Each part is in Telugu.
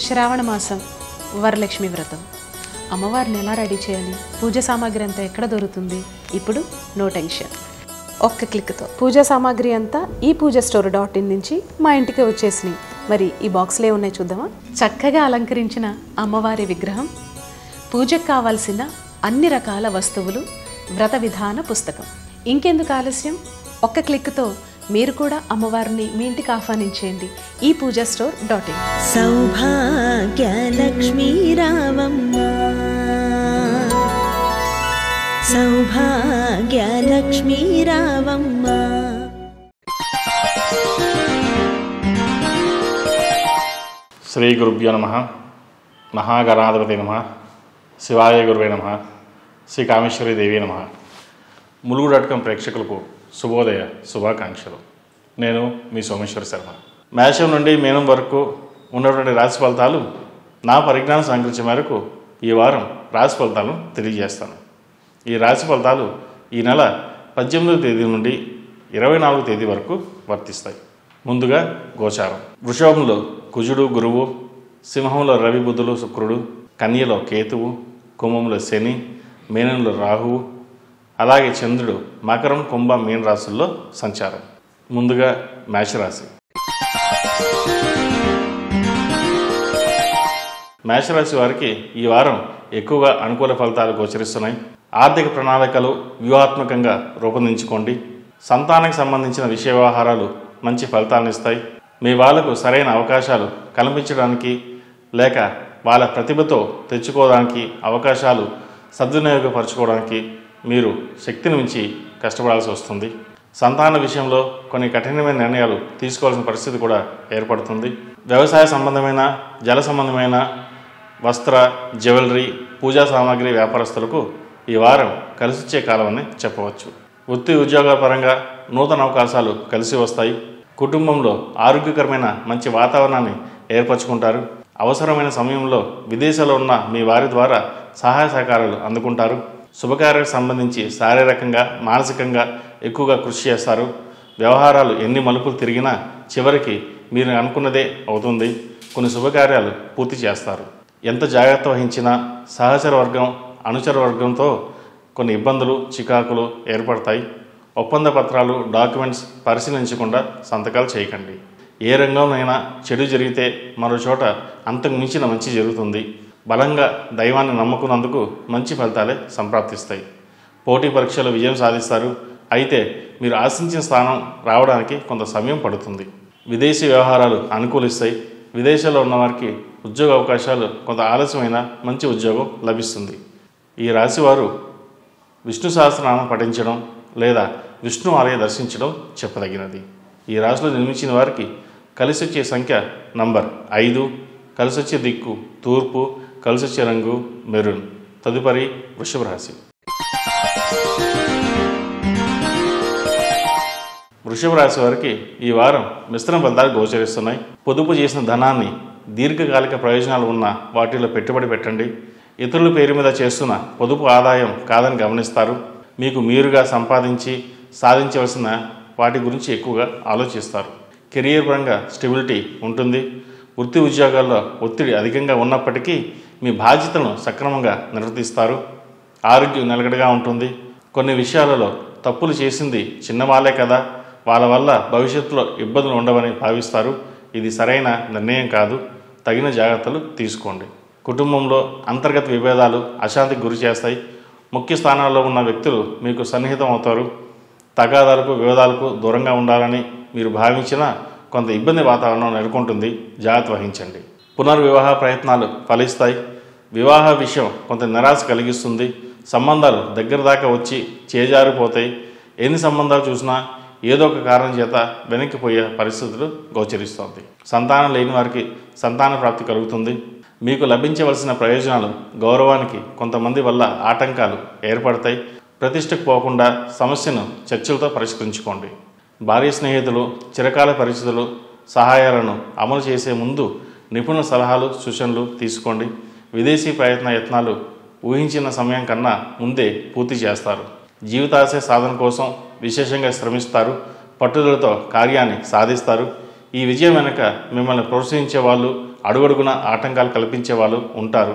శ్రావణ మాసం వరలక్ష్మి వ్రతం. అమ్మవారిని ఎలా రెడీ చేయాలి, పూజ సామాగ్రి అంతా ఎక్కడ దొరుకుతుంది? ఇప్పుడు నో టెన్షన్, ఒక్క క్లిక్తో పూజా సామాగ్రి అంతా ఈ పూజాస్టోర్.in నుంచి మా ఇంటికి వచ్చేసినాయి. మరి ఈ బాక్స్లో ఉన్నాయి చూద్దామా? చక్కగా అలంకరించిన అమ్మవారి విగ్రహం, పూజకు కావాల్సిన అన్ని రకాల వస్తువులు, వ్రత విధాన పుస్తకం. ఇంకెందుకు ఆలస్యం, ఒక్క క్లిక్తో మీరు కూడా అమ్మవారిని మీ ఇంటికి ఆహ్వానించేయండి ఈ పూజాస్టోర్.in. సౌభాగ్యలక్ష్మీ రావమ్మ, సౌభాగ్యలక్ష్మీ రావమ్మ. శ్రీ గురుభ్యో నమః. మహాగణాధిపతి నమః. శివాయ గురువే నమః. శ్రీ కామేశ్వరి దేవి నమః. ములుగు.com ప్రేక్షకులకు శుభోదయ శుభాకాంక్షలు. నేను మీ సోమేశ్వర శర్మ. మేషం నుండి మీనం వరకు ఉన్నటువంటి రాశి ఫలితాలు నా పరిజ్ఞానం సంకరించే మేరకు ఈ వారం రాశి ఫలితాలను తెలియజేస్తాను. ఈ రాశి ఫలితాలు ఈ నెల 18వ తేదీ నుండి 24వ తేదీ వరకు వర్తిస్తాయి. ముందుగా గోచారం. వృషభంలో కుజుడు గురువు, సింహంలో రవి బుధులు శుక్రుడు, కన్యలో కేతువు, కుంభంలో శని, మీనంలో రాహువు, అలాగే చంద్రుడు మకరం కుంభ మీన రాశుల్లో సంచారం. ముందుగా మేషరాశి. మేషరాశి వారికి ఈ వారం ఎక్కువగా అనుకూల ఫలితాలు గోచరిస్తున్నాయి. ఆర్థిక ప్రణాళికలు వ్యూహాత్మకంగా రూపొందించుకోండి. సంతానానికి సంబంధించిన విషయ వ్యవహారాలు మంచి ఫలితాలను ఇస్తాయి. మీ వాళ్లకు సరైన అవకాశాలు కల్పించడానికి లేక వాళ్ళ ప్రతిభతో తెచ్చుకోవడానికి అవకాశాలు సద్వినియోగపరచుకోవడానికి మీరు శక్తిని మించి కష్టపడాల్సి వస్తుంది. సంతాన విషయంలో కొన్ని కఠినమైన నిర్ణయాలు తీసుకోవాల్సిన పరిస్థితి కూడా ఏర్పడుతుంది. వ్యవసాయ సంబంధమైన, జల సంబంధమైన, వస్త్ర, జ్యువెలరీ, పూజా సామాగ్రి వ్యాపారస్తులకు ఈ వారం కలిసిచ్చే కాలం అని చెప్పవచ్చు. వృత్తి ఉద్యోగాల పరంగా నూతన అవకాశాలు కలిసి వస్తాయి. కుటుంబంలో ఆరోగ్యకరమైన మంచి వాతావరణాన్ని ఏర్పరచుకుంటారు. అవసరమైన సమయంలో విదేశాల్లో ఉన్న మీ వారి ద్వారా సహాయ సహకారాలు అందుకుంటారు. శుభకార్యాలకు సంబంధించి శారీరకంగా, మానసికంగా ఎక్కువగా కృషి చేస్తారు. వ్యవహారాలు ఎన్ని మలుపులు తిరిగినా చివరికి మీరు అనుకున్నదే అవుతుంది. కొన్ని శుభకార్యాలు పూర్తి చేస్తారు. ఎంత జాగ్రత్త వహించినా సహచర వర్గం, అనుచర వర్గంతో కొన్ని ఇబ్బందులు, చికాకులు ఏర్పడతాయి. ఒప్పంద పత్రాలు, డాక్యుమెంట్స్ పరిశీలించకుండా సంతకాలు చేయకండి. ఏ రంగంలోనైనా చెడు జరిగితే మరో చోట అంతకు మించిన మంచి జరుగుతుంది. బలంగా దైవాన్ని నమ్ముకున్నందుకు మంచి ఫలితాలే సంప్రాప్తిస్తాయి. పోటీ పరీక్షలు విజయం సాధిస్తారు. అయితే మీరు ఆశించిన స్థానం రావడానికి కొంత సమయం పడుతుంది. విదేశీ వ్యవహారాలు అనుకూలిస్తాయి. విదేశాల్లో ఉన్నవారికి ఉద్యోగ అవకాశాలు కొంత ఆలస్యమైన మంచి ఉద్యోగం లభిస్తుంది. ఈ రాశివారు విష్ణు సహస్రనామం పఠించడం లేదా విష్ణు ఆలయ దర్శించడం చెప్పదగినది. ఈ రాశిలో జన్మించిన వారికి కలిసి వచ్చే సంఖ్య నంబర్ 5, కలిసి వచ్చే దిక్కు తూర్పు, కలిసి వచ్చే రంగు మెరూన్. తదుపరి వృషభ రాశి. వృషభ రాశి వారికి ఈ వారం మిశ్రమ ఫలితాలు గోచరిస్తున్నాయి. పొదుపు చేసిన ధనాన్ని దీర్ఘకాలిక ప్రయోజనాలు ఉన్న వాటిలో పెట్టుబడి పెట్టండి. ఇతరుల పేరు మీద చేస్తున్న పొదుపు ఆదాయం కాదని గమనిస్తారు. మీకు మీరుగా సంపాదించి సాధించవలసిన వాటి గురించి ఎక్కువగా ఆలోచిస్తారు. కెరియర్ పరంగా స్టెబిలిటీ ఉంటుంది. వృత్తి ఉద్యోగాల్లో ఒత్తిడి అధికంగా ఉన్నప్పటికీ మీ బాధ్యతలను సక్రమంగా నిర్వర్తిస్తారు. ఆరోగ్యం నిలకడగా ఉంటుంది. కొన్ని విషయాలలో తప్పులు చేసింది చిన్నవాళ్ళే కదా, వాళ్ళ వల్ల భవిష్యత్తులో ఇబ్బందులు ఉండవని భావిస్తారు. ఇది సరైన నిర్ణయం కాదు. తగిన జాగ్రత్తలు తీసుకోండి. కుటుంబంలో అంతర్గత విభేదాలు అశాంతికి గురి చేస్తాయి. ముఖ్య స్థానాల్లో ఉన్న వ్యక్తులు మీకు సన్నిహితం అవుతారు. తగాదాలకు, వివాదాలకు దూరంగా ఉండాలని మీరు భావించినా కొంత ఇబ్బంది వాతావరణం నెలకొంటుంది. జాగ్రత్త వహించండి. పునర్వివాహ ప్రయత్నాలు ఫలిస్తాయి. వివాహ విషయం కొంత నిరాశ కలిగిస్తుంది. సంబంధాలు దగ్గర దాకా వచ్చి చేజారిపోతాయి. ఎన్ని సంబంధాలు చూసినా ఏదో ఒక కారణం చేత వెనక్కిపోయే పరిస్థితులు గోచరిస్తుంది. సంతానం లేని వారికి సంతాన ప్రాప్తి కలుగుతుంది. మీకు లభించవలసిన ప్రయోజనాలు, గౌరవానికి కొంతమంది వల్ల ఆటంకాలు ఏర్పడతాయి. ప్రతిష్టకు పోకుండా సమస్యను చర్చలతో పరిష్కరించుకోండి. భార్య స్నేహితులు చిరకాల పరిస్థితులు సహాయాలను అమలు చేసే ముందు నిపుణుల సలహాలు, సూచనలు తీసుకోండి. విదేశీ యత్నాలు ఊహించిన సమయం కన్నా ముందే పూర్తి చేస్తారు. జీవితాశయ సాధన కోసం విశేషంగా శ్రమిస్తారు. పట్టుదలతో కార్యాన్ని సాధిస్తారు. ఈ విజయం వెనుక మిమ్మల్ని ప్రోత్సహించే వాళ్ళు, అడుగడుగున ఆటంకాలు కల్పించే వాళ్ళు ఉంటారు.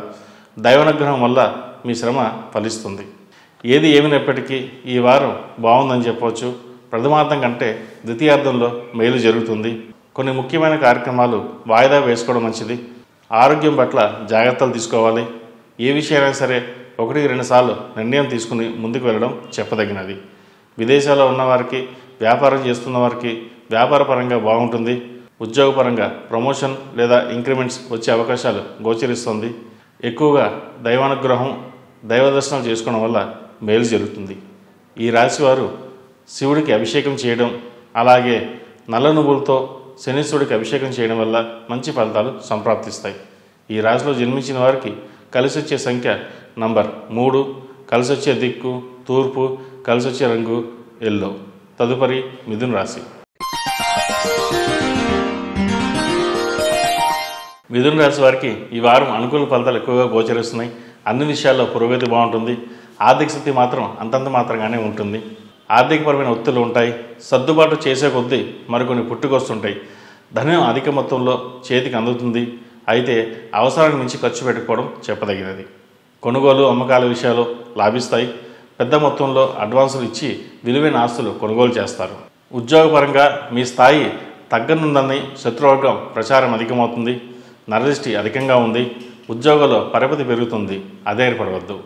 దైవానుగ్రహం వల్ల మీ శ్రమ ఫలిస్తుంది. ఏది ఏమైనప్పటికీ ఈ వారం బాగుందని చెప్పవచ్చు. ప్రథమార్థం కంటే ద్వితీయార్థంలో మేలు జరుగుతుంది. కొన్ని ముఖ్యమైన కార్యక్రమాలు వాయిదా వేసుకోవడం మంచిది. ఆరోగ్యం పట్ల జాగ్రత్తలు తీసుకోవాలి. ఏ విషయమైనా సరే 1-2 సార్లు నిర్ణయం తీసుకుని ముందుకు వెళ్ళడం చెప్పదగినది. విదేశాల్లో ఉన్నవారికి, వ్యాపారం చేస్తున్న వారికి వ్యాపారపరంగా బాగుంటుంది. ఉద్యోగపరంగా ప్రమోషన్ లేదా ఇంక్రిమెంట్స్ వచ్చే అవకాశాలు గోచరిస్తుంది. ఎక్కువగా దైవానుగ్రహం, దైవ దర్శనాలు చేసుకోవడం వల్ల మేలు జరుగుతుంది. ఈ రాశివారు శివుడికి అభిషేకం చేయడం, అలాగే నల్ల నువ్వులతో శనీశ్వరుడికి అభిషేకం చేయడం వల్ల మంచి ఫలితాలు సంప్రాప్తిస్తాయి. ఈ రాశిలో జన్మించిన వారికి కలిసి వచ్చే సంఖ్య నంబర్ 3, కలిసి వచ్చే దిక్కు తూర్పు, కలిసి వచ్చే రంగు ఎల్లో. తదుపరి మిథున రాశి. మిథున రాశి వారికి ఈ వారం అనుకూల ఫలితాలు ఎక్కువగా గోచరిస్తున్నాయి. అన్ని విషయాల్లో పురోగతి బాగుంటుంది. ఆర్థిక స్థితి మాత్రం అంతంత మాత్రంగానే ఉంటుంది. ఆర్థికపరమైన ఒత్తిళ్లు ఉంటాయి. సర్దుబాటు చేసే కొద్దీ మరికొన్ని పుట్టుకొస్తుంటాయి. ధనం అధిక మొత్తంలో చేతికి అందుతుంది. అయితే అవసరానికి మించి ఖర్చు పెట్టుకోవడం చెప్పదగినది. కొనుగోలు అమ్మకాల విషయాలు లాభిస్తాయి. పెద్ద మొత్తంలో అడ్వాన్సులు ఇచ్చి విలువైన ఆస్తులు కొనుగోలు చేస్తారు. ఉద్యోగపరంగా మీ స్థాయి తగ్గనుందని శత్రువర్గం ప్రచారం అధికమవుతుంది. నరదృష్టి అధికంగా ఉంది. ఉద్యోగంలో పరపతి పెరుగుతుంది. అధైర్యపడవద్దు.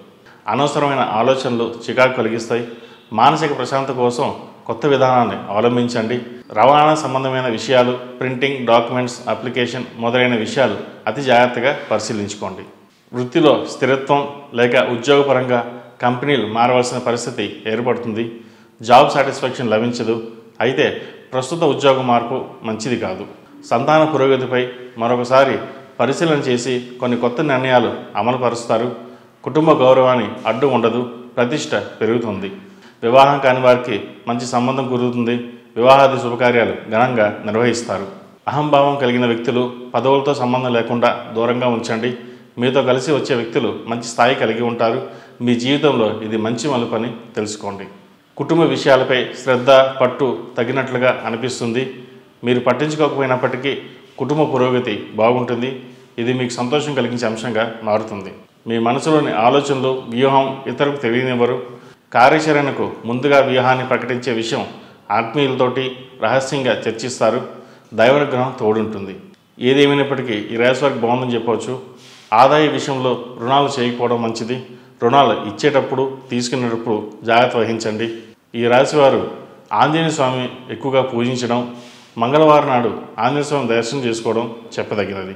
అనవసరమైన ఆలోచనలు చికాకు కలిగిస్తాయి. మానసిక ప్రశాంతత కోసం కొత్త విధానాన్ని అవలంబించండి. రవాణా సంబంధమైన విషయాలు, ప్రింటింగ్, డాక్యుమెంట్స్, అప్లికేషన్ మొదలైన విషయాలు అతి జాగ్రత్తగా పరిశీలించుకోండి. వృత్తిలో స్థిరత్వం లేక ఉద్యోగపరంగా కంపెనీలు మారవలసిన పరిస్థితి ఏర్పడుతుంది. జాబ్ సాటిస్ఫాక్షన్ లభించదు. అయితే ప్రస్తుత ఉద్యోగ మార్పు మంచిది కాదు. సంతాన పురోగతిపై మరొకసారి పరిశీలన చేసి కొన్ని కొత్త నిర్ణయాలు అమలుపరుస్తారు. కుటుంబ గౌరవాన్ని అడ్డు ఉండదు. ప్రతిష్ట పెరుగుతుంది. వివాహం కాని వారికి మంచి సంబంధం కుదురుతుంది. వివాహాది శుభకార్యాలు ఘనంగా నిర్వహిస్తారు. అహంభావం కలిగిన వ్యక్తులు, పదవులతో సంబంధం లేకుండా దూరంగా ఉంచండి. మీతో కలిసి వచ్చే వ్యక్తులు మంచి స్థాయి కలిగి ఉంటారు. మీ జీవితంలో ఇది మంచి మలుపని తెలుసుకోండి. కుటుంబ విషయాలపై శ్రద్ధ, పట్టు తగినట్లుగా అనిపిస్తుంది. మీరు పట్టించుకోకపోయినప్పటికీ కుటుంబ పురోగతి బాగుంటుంది. ఇది మీకు సంతోషం కలిగించే అంశంగా మారుతుంది. మీ మనసులోని ఆలోచనలు, వ్యూహం ఇతరులకు తెలియనివ్వరు. కార్యాచరణకు ముందుగా వ్యూహాన్ని ప్రకటించే విషయం ఆత్మీయులతోటి రహస్యంగా చర్చిస్తారు. దైవానుగ్రహం తోడుంటుంది. ఏదేమైనప్పటికీ ఈ రాశి వారికి బాగుందని చెప్పవచ్చు. ఆదాయ విషయంలో రుణాలు చేయకపోవడం మంచిది. రుణాలు ఇచ్చేటప్పుడు, తీసుకునేటప్పుడు జాగ్రత్త వహించండి. ఈ రాశివారు ఆంజనేయ స్వామి ఎక్కువగా పూజించడం, మంగళవారం నాడు ఆంజనేయ స్వామి దర్శనం చేసుకోవడం చెప్పదగినది.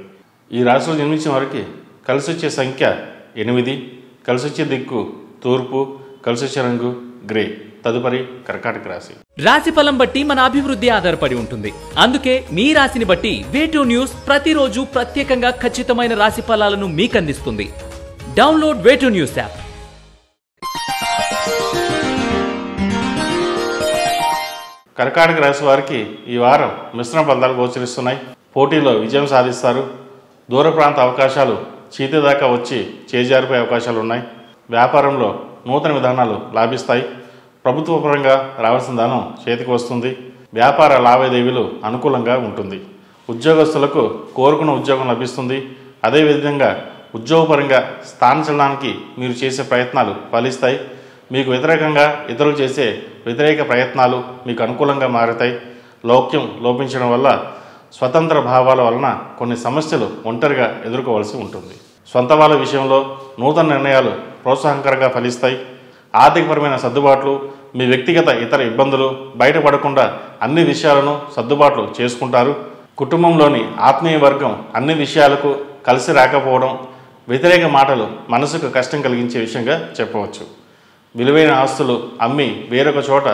ఈ రాశిలో జన్మించిన వారికి కలిసి వచ్చే సంఖ్య 8, కలిసి వచ్చే దిక్కు తూర్పు, కలిసి వచ్చే రంగు గ్రే. తదుపరి కర్కాటక రాశి. రాశి ఫలం బట్టి మన అభివృద్ధి ఆధారపడి ఉంటుంది. అందుకే మీ రాశిని బట్టి వే2 న్యూస్ ప్రతిరోజు ప్రత్యేకంగా ఖచ్చితమైన రాశి ఫలాలను మీకు అందిస్తుంది. Download Way Two News app. కర్కాటక రాశి వారికి ఈ వారం మిశ్రమ ఫలితాలు గోచరిస్తున్నాయి. పోటీలో విజయం సాధిస్తారు. దూర ప్రాంత అవకాశాలు చీతి దాకా వచ్చి చేజారిపోయే అవకాశాలు ఉన్నాయి. వ్యాపారంలో నూతన విధానాలు లాభిస్తాయి. ప్రభుత్వ పరంగా రావాల్సిన ధనం చేతికి వస్తుంది. వ్యాపార లావాదేవీలు అనుకూలంగా ఉంటుంది. ఉద్యోగస్తులకు కోరుకున్న ఉద్యోగం లభిస్తుంది. అదేవిధంగా ఉద్యోగపరంగా స్థానించడానికి మీరు చేసే ప్రయత్నాలు ఫలిస్తాయి. మీకు వ్యతిరేకంగా ఇతరులు చేసే వ్యతిరేక ప్రయత్నాలు మీకు అనుకూలంగా మారుతాయి. లౌక్యం లోపించడం వల్ల స్వతంత్ర భావాల వలన కొన్ని సమస్యలు ఒంటరిగా ఎదుర్కోవాల్సి ఉంటుంది. సొంత వాళ్ళ విషయంలో నూతన నిర్ణయాలు ప్రోత్సాహకరంగా ఫలిస్తాయి. ఆర్థికపరమైన సర్దుబాట్లు, మీ వ్యక్తిగత ఇతర ఇబ్బందులు బయటపడకుండా అన్ని విషయాలను సర్దుబాట్లు చేసుకుంటారు. కుటుంబంలోని ఆత్మీయ వర్గం అన్ని విషయాలకు కలిసి రాకపోవడం, వ్యతిరేక మాటలు మనసుకు కష్టం కలిగించే విషయంగా చెప్పవచ్చు. విలువైన ఆస్తులు అమ్మి వేరొక చోట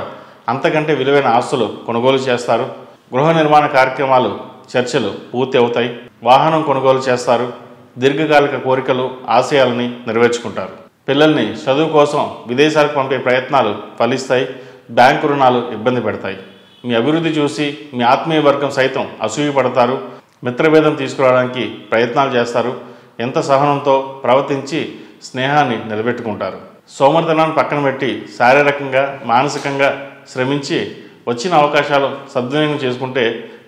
అంతకంటే విలువైన ఆస్తులు కొనుగోలు చేస్తారు. గృహ నిర్మాణ కార్యక్రమాలు, చర్చలు పూర్తి అవుతాయి. వాహనం కొనుగోలు చేస్తారు. దీర్ఘకాలిక కోరికలు, ఆశయాలని నెరవేర్చుకుంటారు. పిల్లల్ని చదువు కోసం విదేశాలకు పంపే ప్రయత్నాలు ఫలిస్తాయి. బ్యాంకు రుణాలు ఇబ్బంది పెడతాయి. మీ అభివృద్ధి చూసి మీ ఆత్మీయ వర్గం సైతం అసూయపడతారు. మిత్రభేదం తీసుకురావడానికి ప్రయత్నాలు చేస్తారు. ఎంత సహనంతో ప్రవర్తించి స్నేహాన్ని నిలబెట్టుకుంటారు. సోమరితనాన్ని పక్కన పెట్టి శారీరకంగా, మానసికంగా శ్రమించి వచ్చిన అవకాశాలు సద్వినియోగం చేసుకుంటే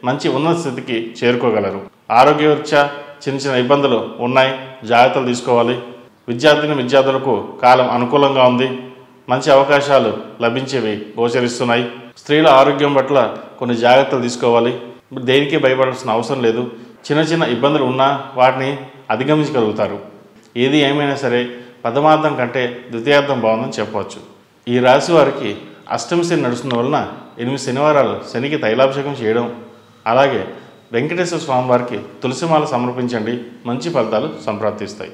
మంచి ఉన్నత స్థితికి చేరుకోగలరు. ఆరోగ్యరీత్యా చిన్న చిన్న ఇబ్బందులు ఉన్నాయి, జాగ్రత్తలు తీసుకోవాలి. విద్యార్థులకు కాలం అనుకూలంగా ఉంది, మంచి అవకాశాలు లభించేవి గోచరిస్తున్నాయి. స్త్రీల ఆరోగ్యం పట్ల కొన్ని జాగ్రత్తలు తీసుకోవాలి. దేనికి భయపడాల్సిన అవసరం లేదు. చిన్న చిన్న ఇబ్బందులు ఉన్నా వాటిని అధిగమించగలుగుతారు. ఏది ఏమైనా సరే ప్రథమార్థం కంటే ద్వితీయార్థం బాగుందని చెప్పవచ్చు. ఈ రాశి వారికి అష్టమి శని నడుస్తున్న వలన 8 శనివారాలు శనికి తైలాభిషేకం చేయడం, అలాగే వెంకటేశ్వర స్వామి వారికి తులసిమాల సమర్పించండి, మంచి ఫలితాలు సంప్రాప్తిస్తాయి.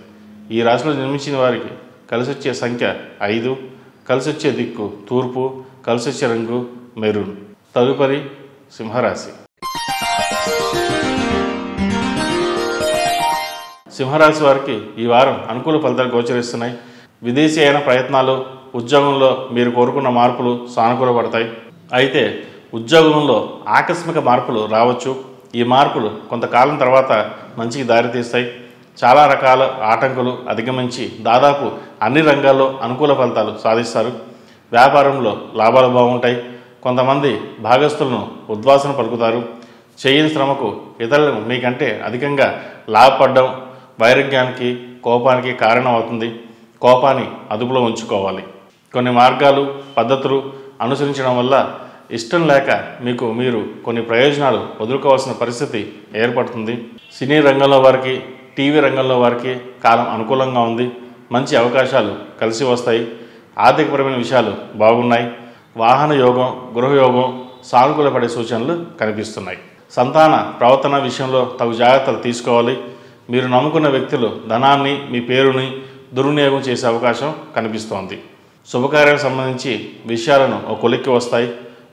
ఈ రాశిలో జన్మించిన వారికి కలిసి వచ్చే సంఖ్య 5, కలిసి వచ్చే దిక్కు తూర్పు, కలిసి వచ్చే రంగు మెరూన్. తదుపరి సింహరాశి. సింహరాశి వారికి ఈ వారం అనుకూల ఫలితాలు గోచరిస్తున్నాయి. విదేశీ అయిన ప్రయత్నాలు, ఉద్యోగంలో మీరు కోరుకున్న మార్పులు సానుకూలపడతాయి. అయితే ఉద్యోగంలో ఆకస్మిక మార్పులు రావచ్చు. ఈ మార్పులు కొంతకాలం తర్వాత మంచికి దారితీస్తాయి. చాలా రకాల ఆటంకులు అధిగమించి దాదాపు అన్ని రంగాల్లో అనుకూల ఫలితాలు సాధిస్తారు. వ్యాపారంలో లాభాలు బాగుంటాయి. కొంతమంది భాగస్తులను ఉద్వాసన పలుకుతారు. చేయని శ్రమకు ఇతరులను మీకంటే అధికంగా లాభపడడం వైరాగ్యానికి, కోపానికి కారణం అవుతుంది. కోపాన్ని అదుపులో ఉంచుకోవాలి. కొన్ని మార్గాలు, పద్ధతులు అనుసరించడం వల్ల ఇష్టం లేక మీరు కొన్ని ప్రయోజనాలు వదులుకోవాల్సిన పరిస్థితి ఏర్పడుతుంది. సినీ రంగంలో వారికి, టీవీ రంగంలో వారికి కాలం అనుకూలంగా ఉంది. మంచి అవకాశాలు కలిసి వస్తాయి. ఆర్థికపరమైన విషయాలు బాగున్నాయి. వాహన యోగం, గృహయోగం సానుకూలపడే సూచనలు కనిపిస్తున్నాయి. సంతాన ప్రవర్తన విషయంలో తగు జాగ్రత్తలు తీసుకోవాలి. మీరు నమ్ముకున్న వ్యక్తులు ధనాన్ని, మీ పేరుని దుర్వినియోగం చేసే అవకాశం కనిపిస్తోంది. శుభకార్యాలకు సంబంధించి విషయాలను ఒక కొలిక్కి వస్తాయి.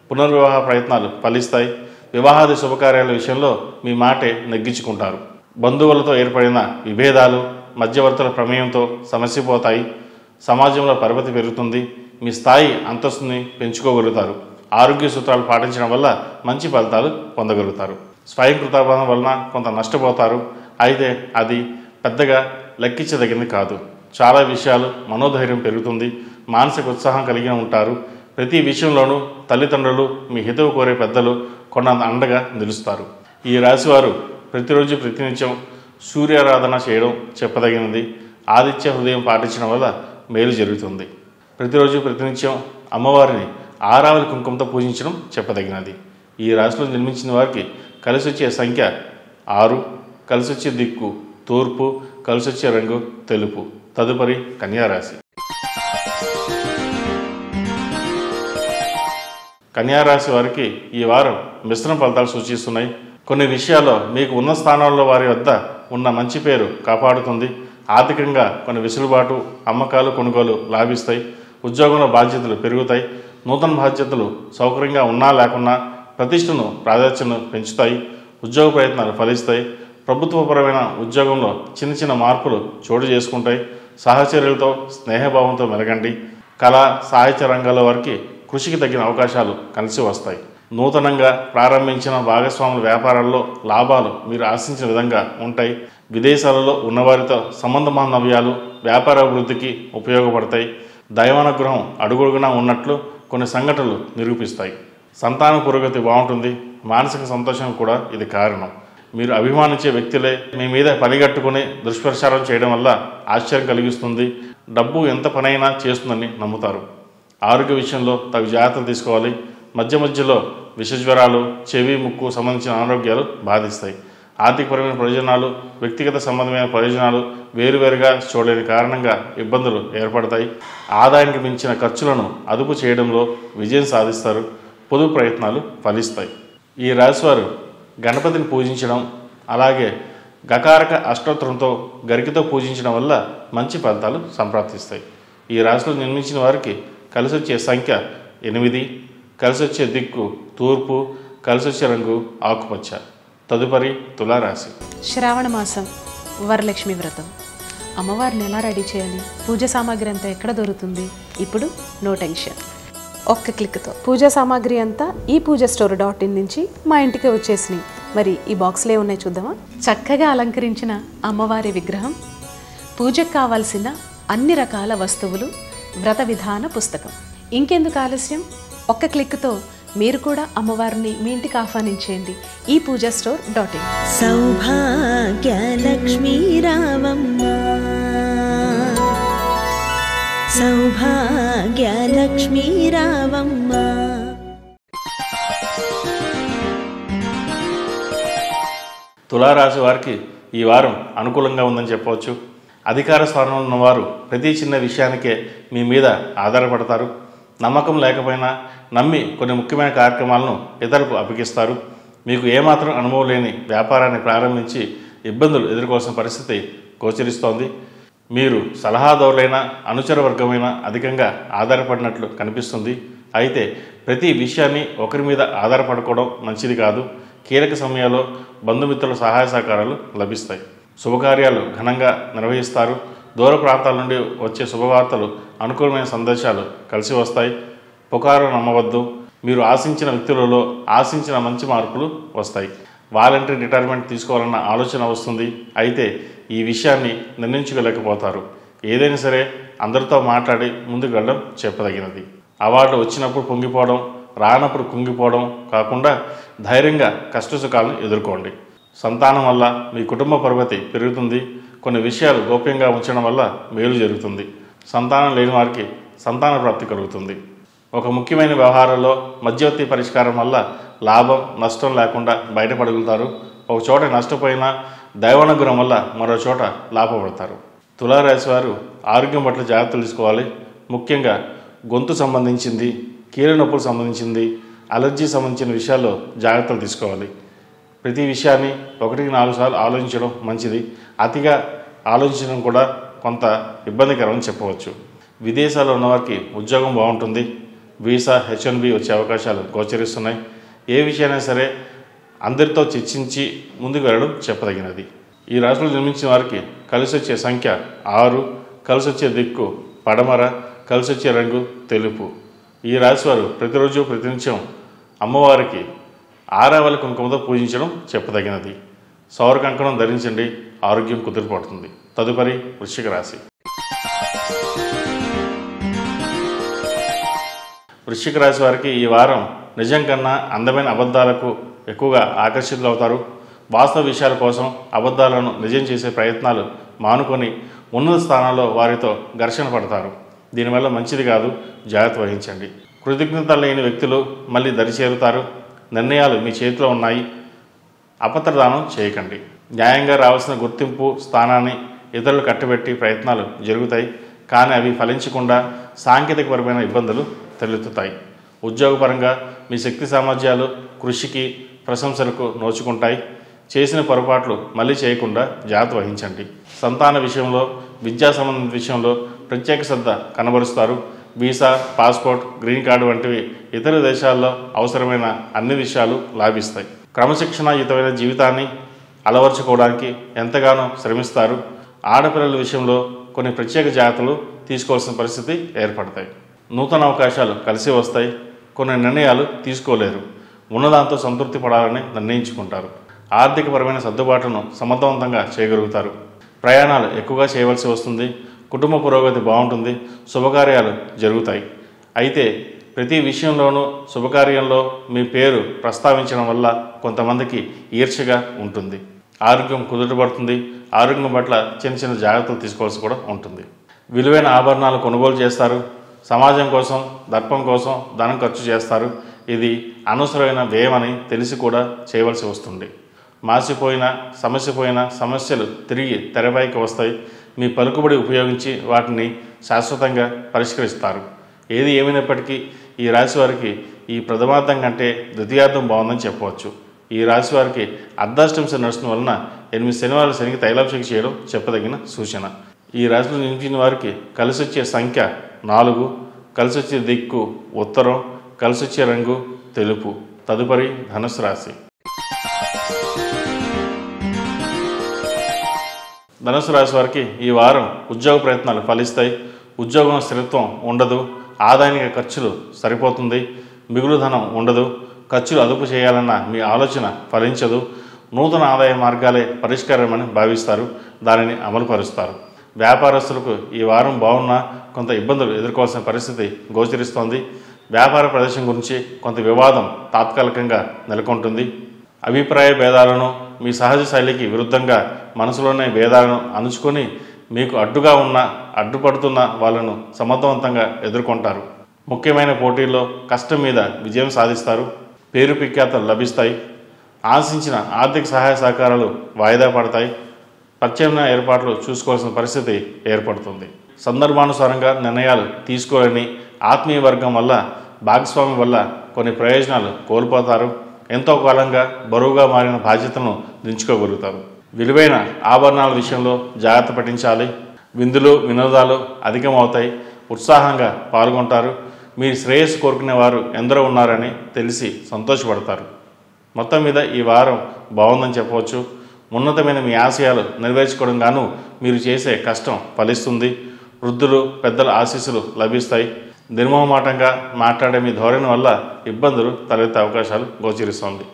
పునర్వివాహ ప్రయత్నాలు ఫలిస్తాయి. వివాహాది శుభకార్యాల విషయంలో మీ మాటే నెగ్గించుకుంటారు. బంధువులతో ఏర్పడిన విభేదాలు, మధ్యవర్తుల ప్రమేయంతో సమస్యపోతాయి. సమాజంలో పరపతి పెరుగుతుంది. మీ స్థాయి అంతస్తుని పెంచుకోగలుగుతారు. ఆరోగ్య సూత్రాలు పాటించడం వల్ల మంచి ఫలితాలు పొందగలుగుతారు. స్వయం కృతాపాదం వలన కొంత నష్టపోతారు. అయితే అది పెద్దగా లెక్కించదగినది కాదు. చాలా విషయాలు మనోధైర్యం పెరుగుతుంది. మానసిక ఉత్సాహం కలిగి ఉంటారు. ప్రతి విషయంలోనూ తల్లిదండ్రులు, మీ హితవు కోరే పెద్దలు కొండంత అండగా నిలుస్తారు. ఈ రాశివారు ప్రతిరోజు ప్రతినిత్యం సూర్యారాధన చేయడం చెప్పదగినది. ఆదిత్య హృదయం పాటించడం వల్ల మేలు జరుగుతుంది. ప్రతిరోజు ప్రతినిత్యం అమ్మవారిని ఆరావళి కుంకుమతో పూజించడం చెప్పదగినది. ఈ రాశిలో జన్మించిన వారికి కలిసి వచ్చే సంఖ్య 6, కలిసి వచ్చే దిక్కు తూర్పు, కలిసి వచ్చే రంగు తెలుపు. తదుపరి కన్యారాశి. కన్యారాశి వారికి ఈ వారం మిశ్రమ ఫలితాలు సూచిస్తున్నాయి. కొన్ని విషయాల్లో మీకు ఉన్న స్థానాల్లో వారి వద్ద ఉన్న మంచి పేరు కాపాడుతుంది. ఆర్థికంగా కొన్ని వెసులుబాటు, అమ్మకాలు, కొనుగోలు లాభిస్తాయి. ఉద్యోగంలో బాధ్యతలు పెరుగుతాయి. నూతన బాధ్యతలు సౌకర్యంగా ఉన్నా లేకున్నా ప్రతిష్టను, ప్రాధాన్యతను పెంచుతాయి. ఉద్యోగ ప్రయత్నాలు ఫలిస్తాయి. ప్రభుత్వపరమైన ఉద్యోగంలో చిన్న చిన్న మార్పులు చోటు చేసుకుంటాయి. సహచర్యులతో స్నేహభావంతో మెలగండి. కళ, సాహిత్య రంగాల వారికి కృషికి తగిన అవకాశాలు కలిసి వస్తాయి. నూతనంగా ప్రారంభించిన భాగస్వాముల వ్యాపారాల్లో లాభాలు మీరు ఆశించిన విధంగా ఉంటాయి. విదేశాలలో ఉన్నవారితో సంబంధ బాంధవ్యాలు వ్యాపార అభివృద్ధికి ఉపయోగపడతాయి. దైవానుగ్రహం అడుగడుగునా ఉన్నట్లు కొన్ని సంఘటనలు నిరూపిస్తాయి. సంతాన పురోగతి బాగుంటుంది. మానసిక సంతోషం కూడా ఇది కారణం. మీరు అభిమానించే వ్యక్తులే మీ మీద పనిగట్టుకుని దుష్ప్రచారం చేయడం వల్ల ఆశ్చర్యం కలిగిస్తుంది. డబ్బు ఎంత పనైనా చేస్తుందని నమ్ముతారు. ఆరోగ్య విషయంలో తగు జాగ్రత్తలు తీసుకోవాలి. మధ్యలో విషజ్వరాలు, చెవి, ముక్కు సంబంధించిన అనారోగ్యాలు బాధిస్తాయి. ఆర్థికపరమైన ప్రయోజనాలు, వ్యక్తిగత సంబంధమైన ప్రయోజనాలు వేరువేరుగా చూడలేని కారణంగా ఇబ్బందులు ఏర్పడతాయి. ఆదాయానికి మించిన ఖర్చులను అదుపు చేయడంలో విజయం సాధిస్తారు. పొదుపు ప్రయత్నాలు ఫలిస్తాయి. ఈ రాశివారు గణపతిని పూజించడం, అలాగే గకారక అష్టోత్తరంతో గరికతో పూజించడం వల్ల మంచి ఫలితాలు సంప్రాప్తిస్తాయి. ఈ రాశిలో జన్మించిన వారికి కలిసి వచ్చే సంఖ్య 8, కలిసి వచ్చే దిక్కు తూర్పు, కలిసి వచ్చే రంగు ఆకుపచ్చ. తదుపరి తులారాశి. శ్రావణ మాసం వరలక్ష్మి వ్రతం. అమ్మవారిని ఎలా రెడీ చేయాలి? పూజ సామాగ్రి అంతా ఎక్కడ దొరుకుతుంది? ఇప్పుడు నో టెన్షన్. ఒక్క క్లిక్తో పూజా సామాగ్రి అంతా ఈ పూజాస్టోర్.in నుంచి మా ఇంటికి వచ్చేసినాయి. మరి ఈ బాక్స్లో ఉన్నాయి చూద్దామా? చక్కగా అలంకరించిన అమ్మవారి విగ్రహం, పూజకు కావాల్సిన అన్ని రకాల వస్తువులు, వ్రత విధాన పుస్తకం. ఇంకెందుకు ఆలస్యం? ఒక్క క్లిక్తో మీరు కూడా అమ్మవారిని మీ ఇంటికి ఆహ్వానించేయండి ఈ పూజాస్టోర్.in. సౌభాగ్యలక్ష్మీ రావమ్మ, సౌభాగ్యలక్ష్మీ రావమ్మ. తులారాశి వారికి ఈ వారం అనుకూలంగా ఉందని చెప్పవచ్చు. అధికార స్థానంలో ఉన్నవారు ప్రతి చిన్న విషయానికే మీ మీద ఆధారపడతారు. నమ్మకం లేకపోయినా నమ్మి కొన్ని ముఖ్యమైన కార్యక్రమాలను ఇతరులకు అప్పగిస్తారు. మీకు ఏమాత్రం అనుభవం లేని వ్యాపారాన్ని ప్రారంభించి ఇబ్బందులు ఎదుర్కోవాల్సిన పరిస్థితి గోచరిస్తోంది. మీరు సలహాదారులైన అనుచర వర్గమైన అధికంగా ఆధారపడినట్లు కనిపిస్తుంది. అయితే ప్రతి విషయాన్ని ఒకరి మీద ఆధారపడుకోవడం మంచిది కాదు. కీలక సమయాల్లో బంధుమిత్రుల సహాయ సహకారాలు లభిస్తాయి. శుభకార్యాలు ఘనంగా నిర్వహిస్తారు. దూర ప్రాంతాల నుండి వచ్చే శుభవార్తలు, అనుకూలమైన సందేశాలు కలిసి వస్తాయి. పుకారు నమ్మవద్దు. మీరు ఆశించిన వ్యక్తులలో ఆశించిన మంచి మార్పులు వస్తాయి. వాలంటరీ రిటైర్మెంట్ తీసుకోవాలన్న ఆలోచన వస్తుంది. అయితే ఈ విషయాన్ని నిర్ణయించుకోలేకపోతారు. ఏదైనా సరే అందరితో మాట్లాడి ముందుకు వెళ్ళడం చెప్పదగినది. అవార్డు వచ్చినప్పుడు పొంగిపోవడం, రానప్పుడు కుంగిపోవడం కాకుండా ధైర్యంగా కష్టసుఖాలను ఎదుర్కోండి. సంతానం వల్ల మీ కుటుంబ పురోగతి పెరుగుతుంది. కొన్ని విషయాలు గోప్యంగా ఉంచడం వల్ల మేలు జరుగుతుంది. సంతానం లేని వారికి సంతాన ప్రాప్తి కలుగుతుంది. ఒక ముఖ్యమైన వ్యవహారంలో మధ్యవర్తి పరిష్కారం వల్ల లాభం నష్టం లేకుండా బయటపడగలుగుతారు. ఒక చోట నష్టపోయినా దైవానుగ్రహం వల్ల మరో చోట లాభపడతారు. తులారాశి వారు ఆరోగ్యం పట్ల జాగ్రత్తలు తీసుకోవాలి. ముఖ్యంగా గొంతు సంబంధించింది, కీళ్ళ నొప్పులకు సంబంధించింది, అలర్జీ సంబంధించిన విషయాల్లో జాగ్రత్తలు తీసుకోవాలి. ప్రతి విషయాన్ని 1-4 సార్లు ఆలోచించడం మంచిది. అతిగా ఆలోచించడం కూడా కొంత ఇబ్బందికరమని చెప్పవచ్చు. విదేశాల్లో ఉన్నవారికి ఉద్యోగం బాగుంటుంది. వీసా, H1B వచ్చే అవకాశాలు గోచరిస్తున్నాయి. ఏ విషయమైనా సరే అందరితో చర్చించి ముందుకు వెళ్ళడం చెప్పదగినది. ఈ రాశిలో జన్మించిన వారికి కలిసి వచ్చే సంఖ్య 6, కలిసి వచ్చే దిక్కు పడమర, కలిసి వచ్చే రంగు తెలుపు. ఈ రాశి వారు ప్రతిరోజు ప్రతినిత్యం అమ్మవారికి ఆరావళి కుంకుమతో పూజించడం చెప్పదగినది. సౌర కంకణం ధరించండి, ఆరోగ్యం కుదిరిపోతుంది. తదుపరి వృశ్చిక రాశి. వృశ్చిక రాశి వారికి ఈ వారం నిజం కన్నా అందమైన అబద్ధాలకు ఎక్కువగా ఆకర్షితులవుతారు. వాస్తవ విషయాల కోసం అబద్ధాలను నిజం చేసే ప్రయత్నాలు మానుకొని ఉన్నత స్థానాల్లో వారితో ఘర్షణ పడతారు. దీనివల్ల మంచిది కాదు, జాగ్రత్త వహించండి. కృతజ్ఞత లేని వ్యక్తులు మళ్ళీ దరిచేరుతారు. నిర్ణయాలు మీ చేతిలో ఉన్నాయి, అపత్రదానం చేయకండి. న్యాయంగా రావాల్సిన గుర్తింపు స్థానాన్ని ఇతరులు కట్టబెట్టి ప్రయత్నాలు జరుగుతాయి. కానీ అవి ఫలించకుండా సాంకేతికపరమైన ఇబ్బందులు తలెత్తుతాయి. ఉద్యోగపరంగా మీ శక్తి సామర్థ్యాలు కృషికి ప్రశంసలకు నోచుకుంటాయి. చేసిన పొరపాట్లు మళ్ళీ చేయకుండా జాగ్రత్త వహించండి. సంతాన విషయంలో, విద్యా సంబంధిత విషయంలో ప్రత్యేక శ్రద్ధ కనబరుస్తారు. వీసా, పాస్పోర్ట్, గ్రీన్ కార్డు వంటివి ఇతర దేశాల్లో అవసరమైన అన్ని విషయాలు లాభిస్తాయి. క్రమశిక్షణాయుతమైన జీవితాన్ని అలవర్చుకోవడానికి ఎంతగానో శ్రమిస్తారు. ఆడపిల్లల విషయంలో కొన్ని ప్రత్యేక జాగ్రత్తలు తీసుకోవాల్సిన పరిస్థితి ఏర్పడతాయి. నూతన అవకాశాలు కలిసి వస్తాయి. కొన్ని నిర్ణయాలు తీసుకోలేరు. ఉన్నదాంతో సంతృప్తి పడాలని నిర్ణయించుకుంటారు. ఆర్థికపరమైన సర్దుబాటును సమర్థవంతంగా చేయగలుగుతారు. ప్రయాణాలు ఎక్కువగా చేయవలసి వస్తుంది. కుటుంబ పురోగతి బాగుంటుంది. శుభకార్యాలు జరుగుతాయి. అయితే ప్రతి విషయంలోనూ శుభకార్యంలో మీ పేరు ప్రస్తావించడం వల్ల కొంతమందికి ఈర్ష్యగా ఉంటుంది. ఆరోగ్యం కుదుటపడుతుంది. ఆరోగ్యం పట్ల చిన్న చిన్న జాగ్రత్తలు తీసుకోవాల్సి కూడా ఉంటుంది. విలువైన ఆభరణాలు కొనుగోలు చేస్తారు. సమాజం కోసం, దర్పం కోసం ధనం ఖర్చు చేస్తారు. ఇది అనవసరమైన వ్యయమని తెలిసి కూడా చేయవలసి వస్తుంది. మాసిపోయిన సమస్యలు తిరిగి తెరపైకి వస్తాయి. మీ పలుకుబడి ఉపయోగించి వాటిని శాశ్వతంగా పరిష్కరిస్తారు. ఏది ఏమైనప్పటికీ ఈ రాశి వారికి ఈ ప్రథమార్థం కంటే ద్వితీయార్థం బాగుందని చెప్పవచ్చు. ఈ రాశి వారికి అర్ధాష్టమ శని నడుస్తున్న వలన 8 శనివారాలు శనికి తైలాభిషేకం చేయడం చెప్పదగిన సూచన. ఈ రాశిలో జన్మించిన వారికి కలిసి వచ్చే సంఖ్య 4, కలిసి వచ్చే దిక్కు ఉత్తరం, కలిసి వచ్చే రంగు తెలుపు. తదుపరి ధనుసు రాశి. ధనుసు రాశి వారికి ఈ వారం ఉద్యోగ ప్రయత్నాలు ఫలిస్తాయి. ఉద్యోగం స్థిరత్వం ఉండదు. ఆదాయానికి ఖర్చులు సరిపోతుంది. మిగులు ధనం ఉండదు. ఖర్చులు అదుపు చేయాలన్న మీ ఆలోచన ఫలించదు. నూతన ఆదాయ మార్గాలే పరిష్కారమని భావిస్తారు. దానిని అమలుపరుస్తారు. వ్యాపారస్తులకు ఈ వారం బాగున్నా కొంత ఇబ్బందులు ఎదుర్కోవాల్సిన పరిస్థితి గోచరిస్తోంది. వ్యాపార ప్రదేశం గురించి కొంత వివాదం తాత్కాలికంగా నెలకొంటుంది. అభిప్రాయ భేదాలను మీ సహజ శైలికి విరుద్ధంగా మనసులోనే భేదాలను అణుచుకొని మీకు అడ్డుపడుతున్న వాళ్ళను సమర్థవంతంగా ఎదుర్కొంటారు. ముఖ్యమైన పోటీల్లో కష్టం మీద విజయం సాధిస్తారు. పేరు ప్రఖ్యాతలు లభిస్తాయి. ఆశించిన ఆర్థిక సహాయ సహకారాలు వాయిదా పడతాయి. ప్రత్యామ్నాయ ఏర్పాట్లు చూసుకోవాల్సిన పరిస్థితి ఏర్పడుతుంది. సందర్భానుసారంగా నిర్ణయాలు తీసుకోలేని ఆత్మీయ వర్గం వల్ల, భాగస్వామి వల్ల కొన్ని ప్రయోజనాలు కోల్పోతారు. ఎంతో కాలంగా బరువుగా మారిన బాధ్యతలను దించుకోగలుగుతారు. విలువైన ఆభరణాల విషయంలో జాగ్రత్త పట్టించాలి. విందులు వినోదాలు అధికమవుతాయి. ఉత్సాహంగా పాల్గొంటారు. మీరు శ్రేయస్సు కోరుకునే వారు ఎందరో ఉన్నారని తెలిసి సంతోషపడతారు. మొత్తం మీద ఈ వారం బాగుందని చెప్పవచ్చు. ఉన్నతమైన మీ ఆశయాలు నెరవేర్చుకోవడం గాను మీరు చేసే కష్టం ఫలిస్తుంది. వృద్ధులు పెద్దల ఆశీస్సులు లభిస్తాయి. నిర్మోహమాటంగా మాట్లాడే మీ ధోరణి వల్ల ఇబ్బందులు తలెత్తే అవకాశాలు గోచరిస్తుంది.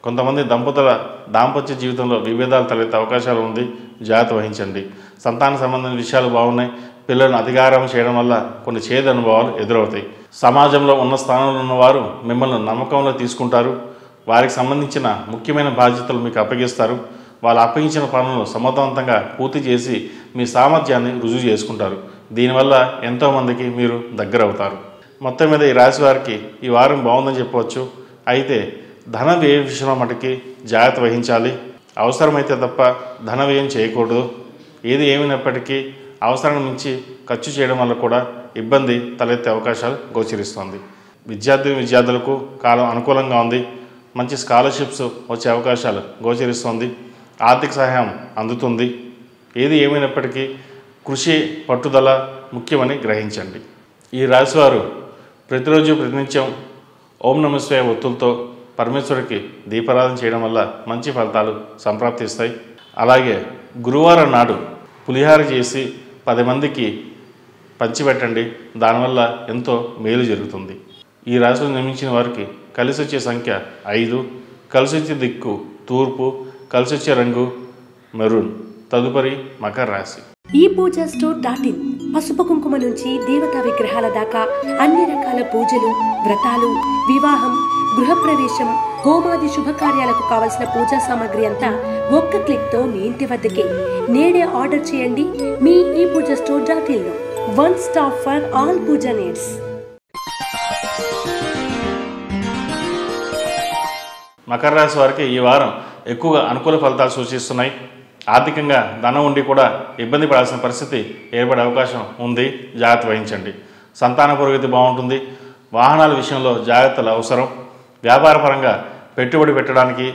కొంతమంది దంపతుల దాంపత్య జీవితంలో విభేదాలు తలెత్తే అవకాశాలు ఉంది. జాగ్రత్త వహించండి. సంతాన సంబంధించిన విషయాలు బాగున్నాయి. పిల్లలను అధికారం చేయడం వల్ల కొన్ని చేదు అనుభవాలు ఎదురవుతాయి. సమాజంలో ఉన్న స్థానంలో ఉన్నవారు మిమ్మల్ని నమ్మకంలో తీసుకుంటారు. వారికి సంబంధించిన ముఖ్యమైన బాధ్యతలు మీకు అప్పగిస్తారు. వాళ్ళు అప్పగించిన పనులను సమర్థవంతంగా పూర్తి చేసి మీ సామర్థ్యాన్ని రుజువు చేసుకుంటారు. దీనివల్ల ఎంతోమందికి మీరు దగ్గర అవుతారు. మొత్తం మీద ఈ రాశి వారికి ఈ వారం బాగుందని చెప్పవచ్చు. అయితే ధన వ్యయ విషయంలో మటుకి జాగ్రత్త వహించాలి. అవసరమైతే తప్ప ధన వ్యయం చేయకూడదు. ఏది ఏమైనప్పటికీ అవసరాన్ని మించి ఖర్చు చేయడం వల్ల కూడా ఇబ్బంది తలెత్తే అవకాశాలు గోచరిస్తుంది. విద్యార్థులకు కాలం అనుకూలంగా ఉంది. మంచి స్కాలర్షిప్స్ వచ్చే అవకాశాలు గోచరిస్తుంది. ఆర్థిక సహాయం అందుతుంది. ఏది ఏమైనప్పటికీ కృషి పట్టుదల ముఖ్యమని గ్రహించండి. ఈ రాశివారు ప్రతిరోజు ప్రతినిత్యం ఓం నమః శివాయ ఒత్తులతో పరమేశ్వరుడికి దీపారాధన చేయడం వల్ల మంచి ఫలితాలు సంప్రాప్తిస్తాయి. అలాగే గురువారం నాడు పులిహార చేసి 10 మందికి పంచిపెట్టండి. దానివల్ల ఎంతో మేలు జరుగుతుంది. ఈ రాశిలో నిర్మించిన వారికి కలిసి వచ్చే సంఖ్య 5, కలిసి వచ్చే దిక్కు తూర్పు, కలిసి వచ్చే రంగు మెరూన్. తదుపరి మకర రాశి. ఈ పూజా స్టోర్.in పసుపు కుంకుమ నుంచి దేవతా విగ్రహాల దాకా అన్ని రకాల పూజలు, వ్రతాలు, వివాహం, గృహప్రవేశం, హోమాది శుభకార్యాలకు కావలసిన పూజా సామాగ్రి అంతా ఒక్క క్లిక్ తో మీ ఇంటి వద్దకే. నేడే ఆర్డర్ చేయండి మీ ఈ పూజా స్టోర్.in లో. One stop for all pooja needs. మకర రాశి వారికి ఈ వారం ఎక్కువగా అనుకూల ఫలితాలు సూచిస్తున్నాయి. ఆర్థికంగా ధనం ఉండి కూడా ఇబ్బంది పడాల్సిన పరిస్థితి ఏర్పడే అవకాశం ఉంది. జాగ్రత్త వహించండి. సంతాన పురోగతి బాగుంటుంది. వాహనాల విషయంలో జాగ్రత్తలు అవసరం. వ్యాపారపరంగా పెట్టుబడి పెట్టడానికి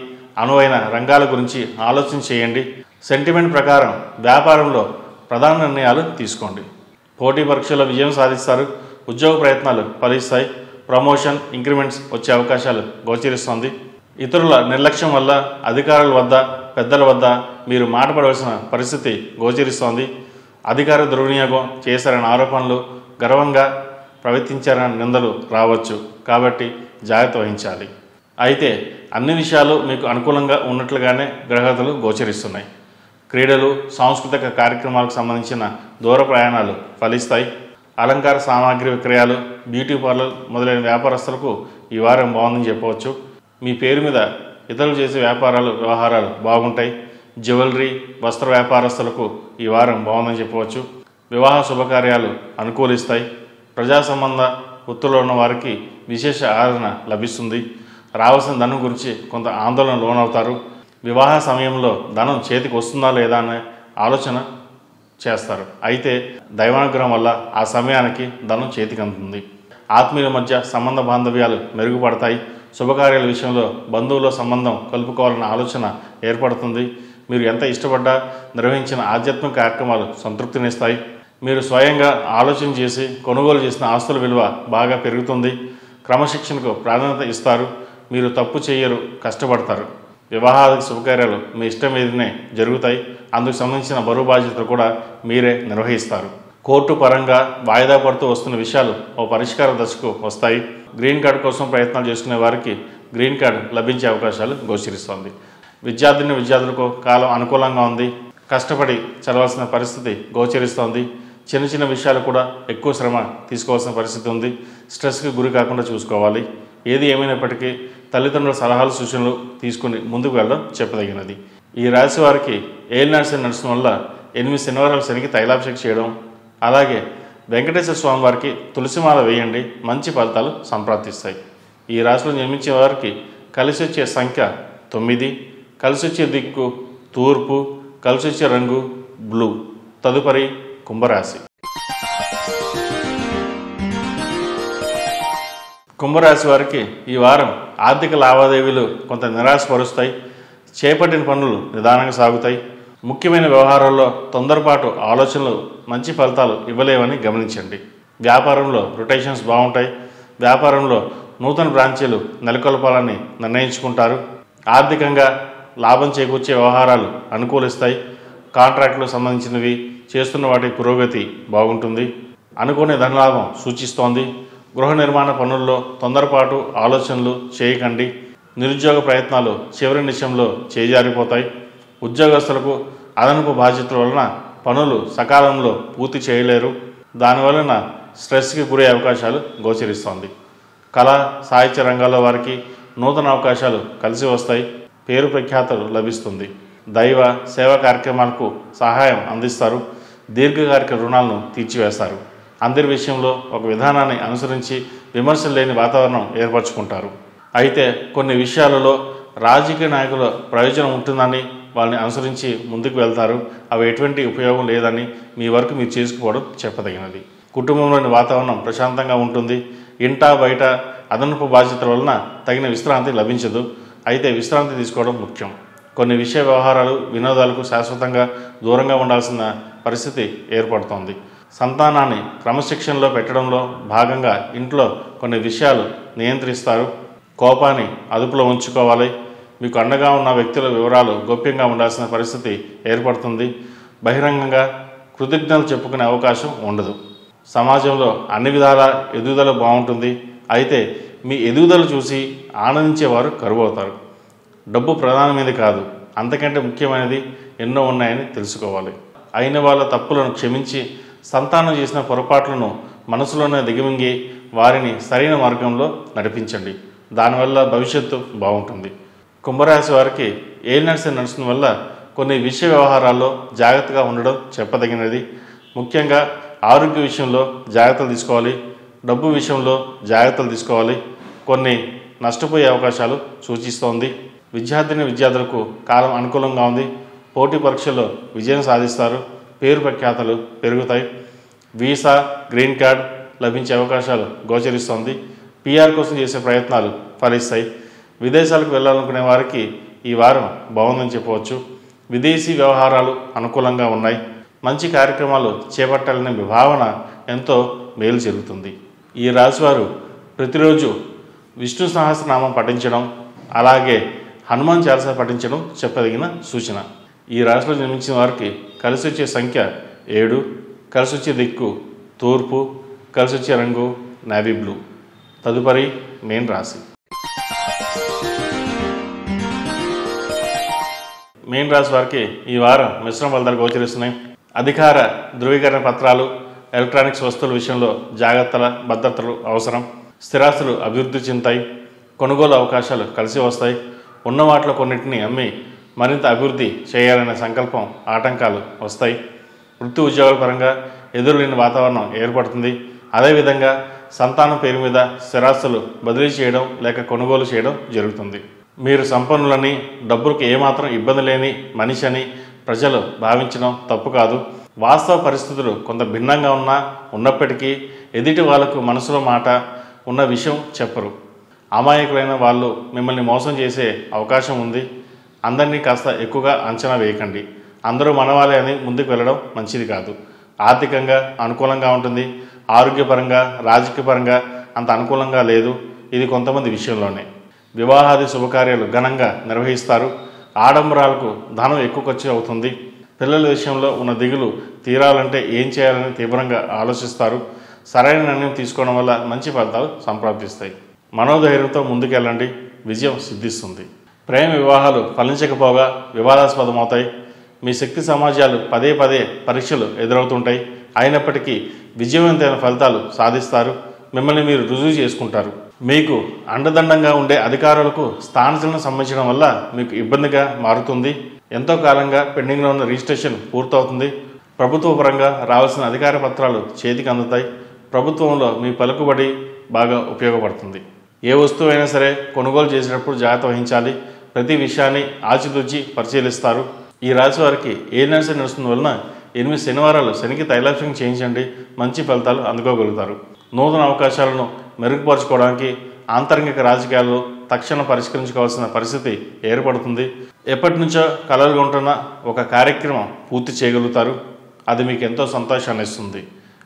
అనువైన రంగాల గురించి ఆలోచన చేయండి. సెంటిమెంట్ ప్రకారం వ్యాపారంలో ప్రధాన నిర్ణయాలు తీసుకోండి. పోటీ పరీక్షల్లో విజయం సాధిస్తారు. ఉద్యోగ ప్రయత్నాలు ఫలిస్తాయి. ప్రమోషన్, ఇంక్రిమెంట్స్ వచ్చే అవకాశాలు గోచరిస్తుంది. ఇతరుల నిర్లక్ష్యం వల్ల అధికారుల వద్ద, పెద్దల వద్ద మీరు మాటపడవలసిన పరిస్థితి గోచరిస్తోంది. అధికార దుర్వినియోగం చేశారన్న ఆరోపణలు, గర్వంగా ప్రవర్తించారన్న నిందలు రావచ్చు. కాబట్టి జాగ్రత్త వహించాలి. అయితే అన్ని విషయాలు మీకు అనుకూలంగా ఉన్నట్లుగానే గ్రహగతులు గోచరిస్తున్నాయి. క్రీడలు, సాంస్కృతిక కార్యక్రమాలకు సంబంధించిన దూర ప్రయాణాలు ఫలిస్తాయి. అలంకార సామాగ్రి విక్రయాలు, బ్యూటీ పార్లర్ మొదలైన వ్యాపారస్తులకు ఈ వారం బాగుందని చెప్పవచ్చు. మీ పేరు మీద ఇతరులు చేసే వ్యవహారాలు బాగుంటాయి. జ్యువెలరీ, వస్త్ర వ్యాపారస్తులకు ఈ వారం బాగుందని చెప్పవచ్చు. వివాహ శుభకార్యాలు అనుకూలిస్తాయి. ప్రజా సంబంధ వృత్తుల్లో ఉన్న వారికి విశేష ఆదరణ లభిస్తుంది. రావాల్సిన ధనం గురించి కొంత ఆందోళన లోనవుతారు. వివాహ సమయంలో ధనం చేతికి వస్తుందా లేదా అనే ఆలోచన చేస్తారు. అయితే దైవానుగ్రహం వల్ల ఆ సమయానికి ధనం చేతికి అందుతుంది. ఆత్మీయుల మధ్య సంబంధ బాంధవ్యాలు మెరుగుపడతాయి. శుభకార్యాల విషయంలో బంధువుల సంబంధం కలుపుకోవాలన్న ఆలోచన ఏర్పడుతుంది. మీరు ఎంత ఇష్టపడ్డా నిర్వహించిన ఆధ్యాత్మిక కార్యక్రమాలు సంతృప్తినిస్తాయి. మీరు స్వయంగా ఆలోచన చేసి కొనుగోలు చేసిన ఆస్తుల విలువ బాగా పెరుగుతుంది. క్రమశిక్షణకు ప్రాధాన్యత ఇస్తారు. మీరు తప్పు చేయరు, కష్టపడతారు. వివాహాది శుభకార్యాలు మీ ఇష్టం మీదనే జరుగుతాయి. అందుకు సంబంధించిన బరువు బాధ్యతలు కూడా మీరే నిర్వహిస్తారు. కోర్టు పరంగా వాయిదా పడుతూ వస్తున్న విషయాలు ఓ పరిష్కార దశకు వస్తాయి. గ్రీన్ కార్డు కోసం ప్రయత్నాలు చేసుకునే వారికి గ్రీన్ కార్డు లభించే అవకాశాలు గోచరిస్తోంది. విద్యార్థులకు కాలం అనుకూలంగా ఉంది. కష్టపడి చదవాల్సిన పరిస్థితి గోచరిస్తోంది. చిన్న చిన్న విషయాలు కూడా ఎక్కువ శ్రమ తీసుకోవాల్సిన పరిస్థితి ఉంది. స్ట్రెస్కి గురి కాకుండా చూసుకోవాలి. ఏది ఏమైనప్పటికీ తల్లిదండ్రుల సలహాలు సూచనలు తీసుకుని ముందుకు వెళ్ళడం చెప్పదగినది. ఈ రాశి వారికి ఏలినాటి శని నడుచడం వల్ల 8 శనివారాల శనికి తైలాభిషేకం చేయడం, అలాగే వెంకటేశ్వర స్వామి వారికి తులసిమాల వేయండి, మంచి ఫలితాలు సంప్రాప్తిస్తాయి. ఈ రాశిలో జన్మించే వారికి కలిసి వచ్చే సంఖ్య 9, కలిసి వచ్చే దిక్కు తూర్పు, కలిసి వచ్చే రంగు బ్లూ. తదుపరి కుంభరాశి. కుంభరాశి వారికి ఈ వారం ఆర్థిక లావాదేవీలు కొంత నిరాశపరుస్తాయి. చేపట్టిన పనులు నిదానంగా సాగుతాయి. ముఖ్యమైన వ్యవహారాల్లో తొందరపాటు ఆలోచనలు మంచి ఫలితాలు ఇవ్వలేవని గమనించండి. వ్యాపారంలో రొటేషన్స్ బాగుంటాయి. వ్యాపారంలో నూతన బ్రాంచీలు నెలకొల్పాలని నిర్ణయించుకుంటారు. ఆర్థికంగా లాభం చేకూర్చే వ్యవహారాలు అనుకూలిస్తాయి. కాంట్రాక్టులకు సంబంధించినవి చేస్తున్న వాటి పురోగతి బాగుంటుంది. అనుకునే ధనలాభం సూచిస్తోంది. గృహ నిర్మాణ పనుల్లో తొందరపాటు ఆలోచనలు చేయకండి. నిరుద్యోగ ప్రయత్నాలు చివరి నిమిషంలో చేజారిపోతాయి. ఉద్యోగస్తులకు అదనపు బాధ్యతల వలన పనులు సకాలంలో పూర్తి చేయలేరు. దానివలన స్ట్రెస్కి గురే అవకాశాలు గోచరిస్తోంది. కళ సాహిత్య రంగాల్లో వారికి నూతన అవకాశాలు కలిసి వస్తాయి. పేరు ప్రఖ్యాతలు లభిస్తుంది. దైవ సేవా కార్యక్రమాలకు సహాయం అందిస్తారు. దీర్ఘకాలిక రుణాలను తీర్చివేస్తారు. అందరి విషయంలో ఒక విధానాన్ని అనుసరించి విమర్శలు లేని వాతావరణం ఏర్పరచుకుంటారు. అయితే కొన్ని విషయాలలో రాజకీయ నాయకుల ప్రయోజనం ఉంటుందని వాళ్ళని అనుసరించి ముందుకు వెళ్తారు. అవి ఎటువంటి ఉపయోగం లేదని మీ వరకు మీరు చేసుకుపోవడం చెప్పదగినది. కుటుంబంలోని వాతావరణం ప్రశాంతంగా ఉంటుంది. ఇంటా బయట అదనపు బాధ్యతల వలన తగిన విశ్రాంతి లభించదు. అయితే విశ్రాంతి తీసుకోవడం ముఖ్యం. కొన్ని విషయ వ్యవహారాలు వినోదాలకు శాశ్వతంగా దూరంగా ఉండాల్సిన పరిస్థితి ఏర్పడుతోంది. సంతానాన్ని క్రమశిక్షణలో పెట్టడంలో భాగంగా ఇంట్లో కొన్ని విషయాలు నియంత్రిస్తారు. కోపాన్ని అదుపులో ఉంచుకోవాలి. మీకు అండగా ఉన్న వ్యక్తుల వివరాలు గోప్యంగా ఉండాల్సిన పరిస్థితి ఏర్పడుతుంది. బహిరంగంగా కృతజ్ఞతలు చెప్పుకునే అవకాశం ఉండదు. సమాజంలో అన్ని విధాల ఎదుగుదల బాగుంటుంది. అయితే మీ ఎదుగుదల చూసి ఆనందించేవారు కరువవుతారు. డబ్బు ప్రధానమైనది కాదు, అంతకంటే ముఖ్యమైనది ఎన్నో ఉన్నాయని తెలుసుకోవాలి. అయిన వాళ్ళ తప్పులను క్షమించి సంతానం చేసిన పొరపాట్లను మనసులోనే దిగమింగి వారిని సరైన మార్గంలో నడిపించండి. దానివల్ల భవిష్యత్తు బాగుంటుంది. కుంభరాశి వారికి ఏలినాటి శని నడుచడం వల్ల కొన్ని విషయ వ్యవహారాల్లో జాగ్రత్తగా ఉండడం చెప్పదగినది. ముఖ్యంగా ఆరోగ్య విషయంలో జాగ్రత్తలు తీసుకోవాలి. డబ్బు విషయంలో జాగ్రత్తలు తీసుకోవాలి. కొన్ని నష్టపోయే అవకాశాలు సూచిస్తోంది. విద్యార్థులకు కాలం అనుకూలంగా ఉంది. పోటీ పరీక్షల్లో విజయం సాధిస్తారు. పేరు ప్రఖ్యాతలు పెరుగుతాయి. వీసా, గ్రీన్ కార్డ్ లభించే అవకాశాలు గోచరిస్తోంది. PR కోసం చేసే ప్రయత్నాలు ఫలిస్తాయి. విదేశాలకు వెళ్ళాలనుకునే వారికి ఈ వారం బాగుందని చెప్పవచ్చు. విదేశీ వ్యవహారాలు అనుకూలంగా ఉన్నాయి. మంచి కార్యక్రమాలు చేపట్టాలనే భావన ఎంతో మేలు జరుగుతుంది. ఈ రాశివారు ప్రతిరోజు విష్ణు సహస్రనామం పఠించడం, అలాగే హనుమాన్ చాలీసా పఠించడం చెప్పదగిన సూచన. ఈ రాశిలో జన్మించిన వారికి కలిసి వచ్చే సంఖ్య 7, కలిసి వచ్చే దిక్కు తూర్పు, కలిసి వచ్చే రంగు నేవీ బ్లూ. తదుపరి మీన రాశి. మీన రాశి వారికి ఈ వారం మిశ్రమ ఫలితాలు గోచరిస్తున్నాయి. అధికార ధృవీకరణ పత్రాలు, ఎలక్ట్రానిక్స్ వస్తువుల విషయంలో జాగ్రత్తల భద్రతలు అవసరం. స్థిరాస్తులు అభివృద్ధి చెందుతాయి. కొనుగోలు అవకాశాలు కలిసి వస్తాయి. ఉన్న వాటిలో కొన్నింటిని అమ్మి మరింత అభివృద్ధి చేయాలనే సంకల్పం ఆటంకాలు వస్తాయి. వృత్తి ఉద్యోగాల పరంగా ఎదురులేని వాతావరణం ఏర్పడుతుంది. అదేవిధంగా సంతానం పేరు మీద స్థిరాస్తులు బదిలీ చేయడం లేక కొనుగోలు చేయడం జరుగుతుంది. మీరు సంపన్నులని, డబ్బులకు ఏమాత్రం ఇబ్బంది లేని మనిషి అని ప్రజలు భావించడం తప్పు కాదు. వాస్తవ పరిస్థితులు కొంత భిన్నంగా ఉన్నప్పటికీ ఎదుటి వాళ్లకు మనసులో మాట ఉన్న విషయం చెప్పరు. అమాయకులైన వాళ్ళు మిమ్మల్ని మోసం చేసే అవకాశం ఉంది. అందరినీ కాస్త ఎక్కువగా అంచనా వేయకండి. అందరూ మనవాళ్ళే అని ముందుకు వెళ్ళడం మంచిది కాదు. ఆర్థికంగా అనుకూలంగా ఉంటుంది. ఆరోగ్యపరంగా, రాజకీయపరంగా అంత అనుకూలంగా లేదు. ఇది కొంతమంది విషయంలోనే. వివాహాది శుభకార్యాలు ఘనంగా నిర్వహిస్తారు. ఆడంబరాలకు ధనం ఎక్కువ ఖర్చు అవుతుంది. పిల్లల విషయంలో ఉన్న దిగులు తీరాలంటే ఏం చేయాలని తీవ్రంగా ఆలోచిస్తారు. సరైన నిర్ణయం తీసుకోవడం వల్ల మంచి ఫలితాలు సంప్రాప్తిస్తాయి. మనోధైర్యంతో ముందుకెళ్ళండి, విజయం సిద్ధిస్తుంది. ప్రేమ వివాహాలు ఫలించకపోగా వివాదాస్పదమవుతాయి. మీ శక్తి సమాజాలు పదే పరీక్షలు ఎదురవుతుంటాయి. అయినప్పటికీ విజయవంతమైన ఫలితాలు సాధిస్తారు. మిమ్మల్ని మీరు రుజువు చేసుకుంటారు. మీకు అండదండంగా ఉండే అధికారులకు స్థానచలనం సంబంధించడం వల్ల మీకు ఇబ్బందిగా మారుతుంది. ఎంతో కాలంగా పెండింగ్లో ఉన్న రిజిస్ట్రేషన్ పూర్తవుతుంది. ప్రభుత్వ పరంగా రావాల్సిన అధికార పత్రాలు చేతికి అందుతాయి. ప్రభుత్వంలో మీ పలుకుబడి బాగా ఉపయోగపడుతుంది. ఏ వస్తువు అయినా సరే కొనుగోలు చేసేటప్పుడు జాగ్రత్త వహించాలి. ప్రతి విషయాన్ని ఆచితూచి పరిశీలిస్తారు. ఈ రాశి వారికి ఏలినాటి శని నడుస్తున్న వలన 8 శనివారాలు శనికి తైలాభిషేకం చేయించండి. మంచి ఫలితాలు అందుకోగలుగుతారు. నూతన అవకాశాలను మెరుగుపరుచుకోవడానికి ఆంతరంగిక రాజకీయాల్లో తక్షణ పరిష్కరించుకోవాల్సిన పరిస్థితి ఏర్పడుతుంది. ఎప్పటి నుంచో కలలుగా ఉంటున్న ఒక కార్యక్రమం పూర్తి చేయగలుగుతారు. అది మీకు ఎంతో సంతోషాన్ని ఇస్తుంది.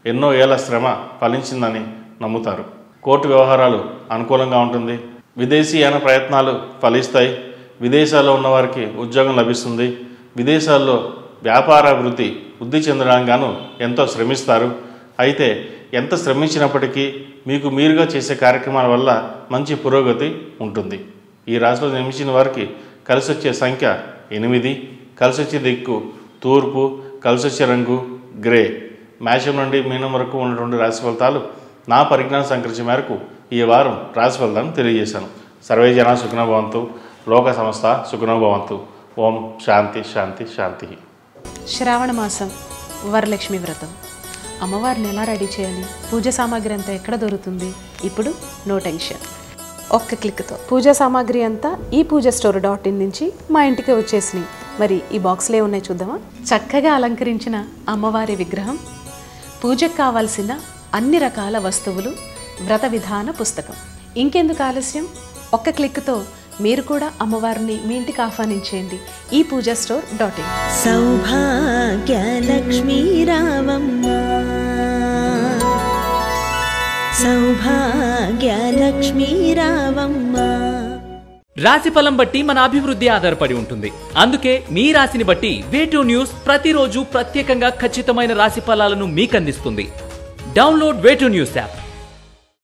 ఎన్నో ఏళ్ల శ్రమ ఫలించిందని నమ్ముతారు. కోర్టు వ్యవహారాలు అనుకూలంగా ఉంటుంది. విదేశీయాన ప్రయత్నాలు ఫలిస్తాయి. విదేశాల్లో ఉన్నవారికి ఉద్యోగం లభిస్తుంది. విదేశాల్లో వ్యాపారాభివృద్ధి వృద్ధి చెందడానికి గాను ఎంతో శ్రమిస్తారు. అయితే ఎంత శ్రమించినప్పటికీ మీకు మీరుగా చేసే కార్యక్రమాల వల్ల మంచి పురోగతి ఉంటుంది. ఈ రాశిలో జన్మించిన వారికి కలిసి వచ్చే సంఖ్య 8, కలిసి వచ్చే దిక్కు తూర్పు, కలిసి వచ్చే రంగు గ్రే. మేషం నుండి మీనం వరకు ఉన్నటువంటి రాశి ఫలితాలు నా పరిజ్ఞానం సంకరించే మేరకు ఈ వారం రాశి ఫలితాలను తెలియజేశాను. సర్వే జనా సుఖినో భవంతు, లోక సమస్త సుఖినో భవంతు. ఓం శాంతి శాంతి శాంతి. శ్రావణ మాసం వరలక్ష్మి వ్రతం. అమ్మవారిని ఎలా రెడీ చేయాలి? పూజ సామాగ్రి అంతా ఎక్కడ దొరుకుతుంది? ఇప్పుడు నో టెన్షన్, ఒక్క క్లిక్తో పూజా సామాగ్రి అంతా ఈ పూజాస్టోర్.in నుంచి మా ఇంటికి వచ్చేసినాయి. మరి ఈ బాక్స్లో ఉన్నాయి చూద్దామా? చక్కగా అలంకరించిన అమ్మవారి విగ్రహం, పూజకు కావాల్సిన అన్ని రకాల వస్తువులు, వ్రత విధాన పుస్తకం. ఇంకెందుకు ఆలస్యం? ఒక్క క్లిక్తో మీరు కూడా అమ్మవారిని మీ ఇంటికి ఆహ్వానించేయండి ఈ పూజాస్టోర్.in. సౌభాగ్యలక్ష్మీ రావమ్మ, సౌభాగ్యలక్ష్మీ రావమ్మ. రాశిఫలం బట్టి మన అభివృద్ధి ఆధారపడి ఉంటుంది. అందుకే మీ రాశిని బట్టి వే2 న్యూస్ ప్రతిరోజు ప్రత్యేకంగా ఖచ్చితమైన రాశి ఫలాలను మీకు అందిస్తుంది. Download Way Two News app.